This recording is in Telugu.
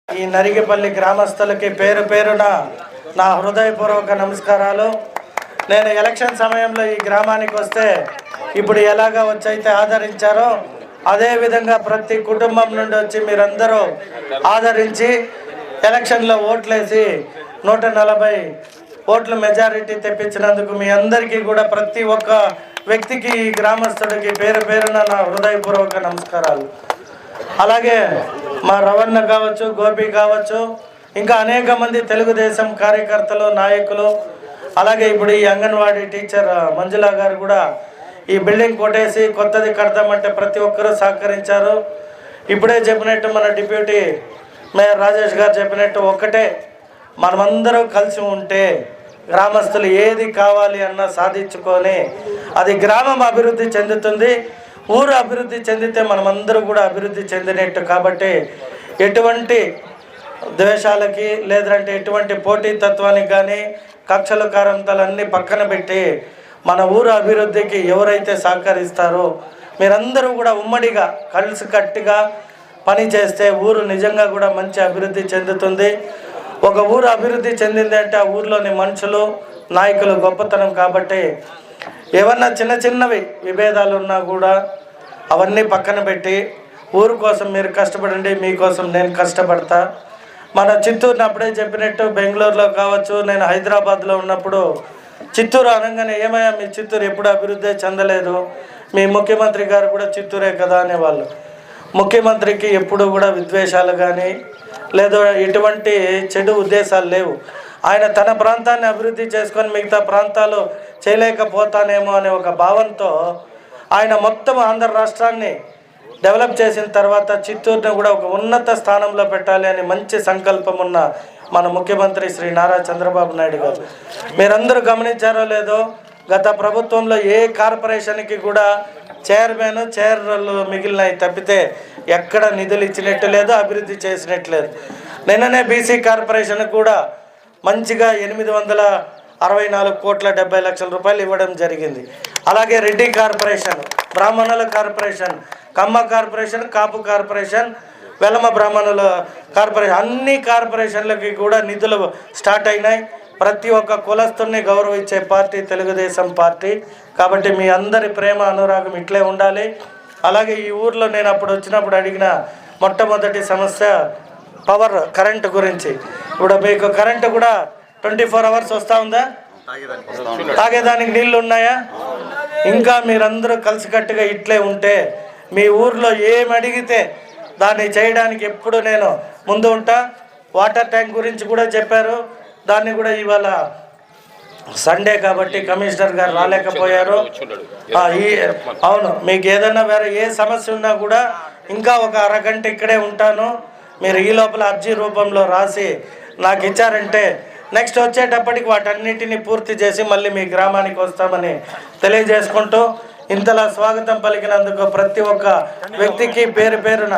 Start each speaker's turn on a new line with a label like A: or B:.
A: ఈ నరిగిపల్లి గ్రామస్తులకి పేరు పేరున నా హృదయపూర్వక నమస్కారాలు. నేను ఎలక్షన్ సమయంలో ఈ గ్రామానికి వస్తే ఇప్పుడు ఎలాగా వచ్చైతే ఆదరించారో అదేవిధంగా ప్రతి కుటుంబం నుండి వచ్చి మీరందరూ ఆదరించి ఎలక్షన్లో ఓట్లేసి 140 ఓట్ల మెజారిటీ తెప్పించినందుకు మీ అందరికీ కూడా ప్రతి ఒక్క వ్యక్తికి ఈ గ్రామస్తుడికి పేరు పేరున నా హృదయపూర్వక నమస్కారాలు. అలాగే మా రవణ కావచ్చు, గోపి కావచ్చు, ఇంకా అనేక మంది తెలుగుదేశం కార్యకర్తలు, నాయకులు, అలాగే ఇప్పుడు ఈ అంగన్వాడీ టీచర్ మంజులా గారు కూడా ఈ బిల్డింగ్ కొట్టేసి కొత్తది కడతామంటే ప్రతి ఒక్కరూ సహకరించారు. ఇప్పుడే చెప్పినట్టు మన డిప్యూటీ మేయర్ రాజేష్ గారు చెప్పినట్టు ఒక్కటే, మనమందరం కలిసి ఉంటే గ్రామస్తులు ఏది కావాలి అన్నా సాధించుకొని అది గ్రామం అభివృద్ధి చెందుతుంది. ఊరు అభివృద్ధి చెందితే మనమందరూ కూడా అభివృద్ధి చెందినట్టు. కాబట్టి ఎటువంటి ద్వేషాలకి లేదంటే ఎటువంటి పోటీతత్వానికి కానీ కక్షలు కారంతాలన్నీ పక్కన పెట్టి మన ఊరు అభివృద్ధికి ఎవరైతే సహకరిస్తారో మీరందరూ కూడా ఉమ్మడిగా కలిసికట్టుగా పని చేస్తే ఊరు నిజంగా కూడా మంచి అభివృద్ధి చెందుతుంది. ఒక ఊరు అభివృద్ధి చెందింది అంటే ఆ ఊర్లోని మనుషులు, నాయకులు గొప్పతనం. కాబట్టి ఏమన్నా చిన్న చిన్నవి విభేదాలు ఉన్నా కూడా అవన్నీ పక్కన పెట్టి ఊరు కోసం మీరు కష్టపడండి, మీకోసం నేను కష్టపడతా. మన చిత్తూరుని అప్పుడే చెప్పినట్టు బెంగళూరులో కావచ్చు, నేను హైదరాబాద్లో ఉన్నప్పుడు చిత్తూరు అనగానే ఏమయ్యా మీ చిత్తూరు ఎప్పుడు అభివృద్ధి చెందలేదు, మీ ముఖ్యమంత్రి గారు కూడా చిత్తూరే కదా అనేవాళ్ళు. ముఖ్యమంత్రికి ఎప్పుడు కూడా విద్వేషాలు కానీ లేదా ఎటువంటి చెడు ఉద్దేశాలు లేవు. ఆయన తన ప్రాంతాన్ని అభివృద్ధి చేసుకొని మిగతా ప్రాంతాలు చేయలేకపోతానేమో అనే ఒక భావంతో ఆయన మొత్తం ఆంధ్ర రాష్ట్రాన్ని డెవలప్ చేసిన తర్వాత చిత్తూరుని కూడా ఒక ఉన్నత స్థానంలో పెట్టాలి అని మంచి సంకల్పం ఉన్న మన ముఖ్యమంత్రి శ్రీ నారా చంద్రబాబు నాయుడు గారు. మీరందరూ గమనించారో లేదో, గత ప్రభుత్వంలో ఏ కార్పొరేషన్కి కూడా చైర్లు మిగిలినవి తప్పితే ఎక్కడ నిధులు ఇచ్చినట్టు లేదు, అభివృద్ధి చేసినట్టు లేదు. నిన్ననే బీసీ కార్పొరేషన్ కూడా మంచిగా 864,70,00,000 రూపాయలు ఇవ్వడం జరిగింది. అలాగే రెడ్డి కార్పొరేషన్, బ్రాహ్మణుల కార్పొరేషన్, కమ్మ కార్పొరేషన్, కాపు కార్పొరేషన్, వెలమ బ్రాహ్మణుల కార్పొరేషన్, అన్ని కార్పొరేషన్లకి కూడా నిధులు స్టార్ట్ అయినాయి. ప్రతి ఒక్క కులస్తుని గౌరవించే పార్టీ తెలుగుదేశం పార్టీ. కాబట్టి మీ అందరి ప్రేమ అనురాగం ఇట్లే ఉండాలి. అలాగే ఈ ఊర్లో నేను అప్పుడు వచ్చినప్పుడు అడిగిన మొట్టమొదటి సమస్య పవర్, కరెంటు గురించి. ఇప్పుడు మీకు కరెంటు కూడా 24 అవర్స్ వస్తూ ఉందా? తాగేదానికి నీళ్ళు ఉన్నాయా? ఇంకా మీరందరూ కలిసికట్టుగా ఇట్లే ఉంటే మీ ఊర్లో ఏమి అడిగితే దాన్ని చేయడానికి ఎప్పుడు నేను ముందు ఉంటా. వాటర్ ట్యాంక్ గురించి కూడా చెప్పారు, దాన్ని కూడా ఇవాళ సండే కాబట్టి కమిషనర్ గారు రాలేకపోయారు. అవును, మీకు ఏదైనా వేరే ఏ సమస్య ఉన్నా కూడా ఇంకా ఒక అరగంట ఇక్కడే ఉంటాను. మీరు ఈ లోపల అర్జీ రూపంలో రాసి నాకు ఇచ్చారంటే నెక్స్ట్ వచ్చేటప్పటికి వాటన్నిటిని పూర్తి చేసి మళ్ళీ మీ గ్రామానికి వస్తామని తెలియజేసుకుంటూ ఇంతలా స్వాగతం పలికినందుకు ప్రతి ఒక్క వ్యక్తికి పేరు పేరున